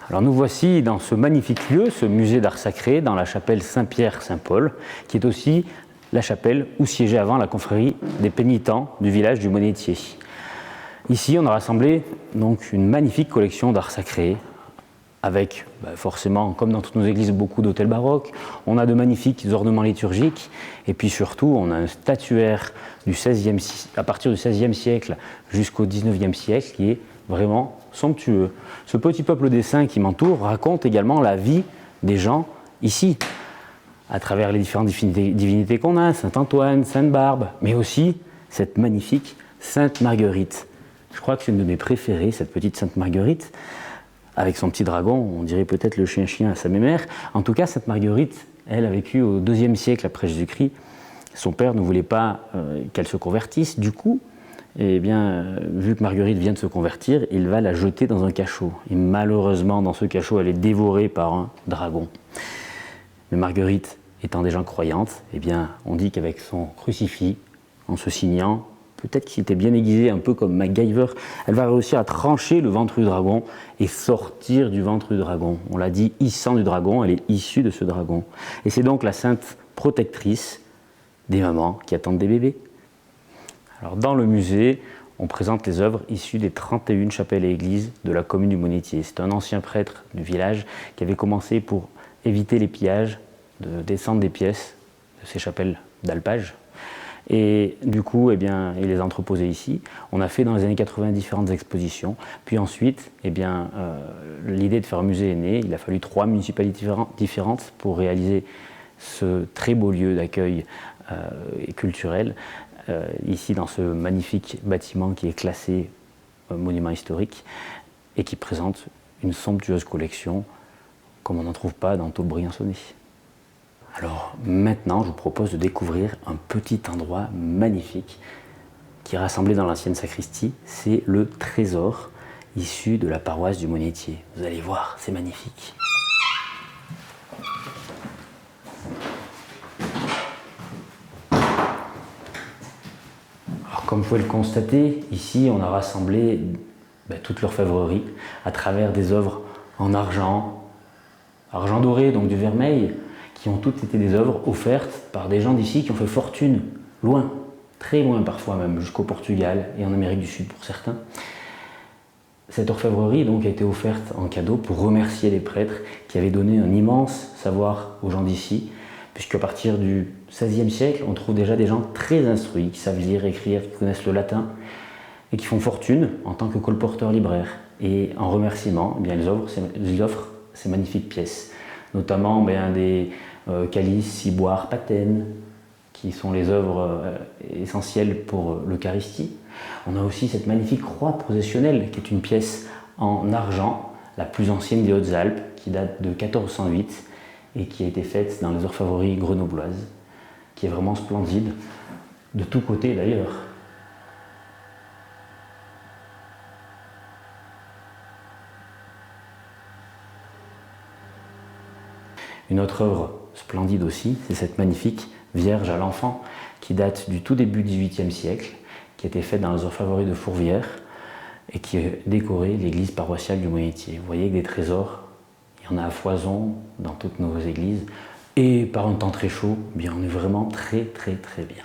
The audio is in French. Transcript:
Alors nous voici dans ce magnifique lieu, ce musée d'art sacré, dans la chapelle Saint-Pierre-Saint-Paul, qui est aussi la chapelle où siégeait avant la confrérie des pénitents du village du Monétier. Ici, on a rassemblé donc une magnifique collection d'art sacré, avec forcément, comme dans toutes nos églises, beaucoup d'autels baroques. On a de magnifiques ornements liturgiques, et puis surtout, on a un statuaire à partir du XVIe siècle jusqu'au XIXe siècle, qui est vraiment somptueux. Ce petit peuple des saints qui m'entoure raconte également la vie des gens ici, à travers les différentes divinités qu'on a, Saint Antoine, Sainte Barbe, mais aussi cette magnifique Sainte Marguerite. Je crois que c'est une de mes préférées, cette petite Sainte Marguerite, avec son petit dragon, on dirait peut-être le chien-chien à sa mémère. En tout cas, Sainte Marguerite, elle a vécu au IIe siècle après Jésus-Christ. Son père ne voulait pas qu'elle se convertisse, du coup, eh bien, vu que Marguerite vient de se convertir, il va la jeter dans un cachot. Et malheureusement, dans ce cachot, elle est dévorée par un dragon. Mais Marguerite, étant déjà croyante, eh bien, on dit qu'avec son crucifix, en se signant, peut-être qu'il était bien aiguisé, un peu comme MacGyver, elle va réussir à trancher le ventre du dragon et sortir du ventre du dragon. On l'a dit, issant du dragon, elle est issue de ce dragon. Et c'est donc la sainte protectrice des mamans qui attendent des bébés. Alors, dans le musée, on présente les œuvres issues des 31 chapelles et églises de la commune du Monétier. C'est un ancien prêtre du village qui avait commencé pour éviter les pillages, de descendre des pièces de ces chapelles d'alpage. Et du coup, eh bien, il les a entreposées ici. On a fait dans les années 80 différentes expositions. Puis ensuite, eh bien, l'idée de faire un musée est née. Il a fallu 3 municipalités différentes pour réaliser ce très beau lieu d'accueil et culturel. Ici, dans ce magnifique bâtiment qui est classé monument historique et qui présente une somptueuse collection comme on n'en trouve pas dans tout le Briançonnais. Alors maintenant, je vous propose de découvrir un petit endroit magnifique qui est rassemblé dans l'ancienne sacristie. C'est le trésor issu de la paroisse du Monétier. Vous allez voir, c'est magnifique. Alors comme vous pouvez le constater, ici on a rassemblé toute l'orfèvrerie à travers des œuvres en argent doré, donc du vermeil, qui ont toutes été des œuvres offertes par des gens d'ici qui ont fait fortune, loin, très loin parfois même, jusqu'au Portugal et en Amérique du Sud pour certains. Cette orfèvrerie donc a été offerte en cadeau pour remercier les prêtres qui avaient donné un immense savoir aux gens d'ici, puisqu'à partir du XVIe siècle, on trouve déjà des gens très instruits, qui savent lire, écrire, qui connaissent le latin, et qui font fortune en tant que colporteurs libraires. Et en remerciement, eh bien, ils offrent ces magnifiques pièces, notamment des calices, ciboires, patènes, qui sont les œuvres essentielles pour l'Eucharistie. On a aussi cette magnifique croix processionnelle, qui est une pièce en argent, la plus ancienne des Hautes-Alpes, qui date de 1408 et qui a été faite dans les orfèvreries grenobloises, qui est vraiment splendide, de tous côtés d'ailleurs. Une autre œuvre splendide aussi, c'est cette magnifique Vierge à l'enfant qui date du tout début du XVIIIe siècle, qui a été faite dans les orfèvreries de Fourvière et qui a décoré l'église paroissiale du Monétier. Vous voyez que des trésors, il y en a à foison dans toutes nos églises. Et par un temps très chaud, bien, on est vraiment très très très bien.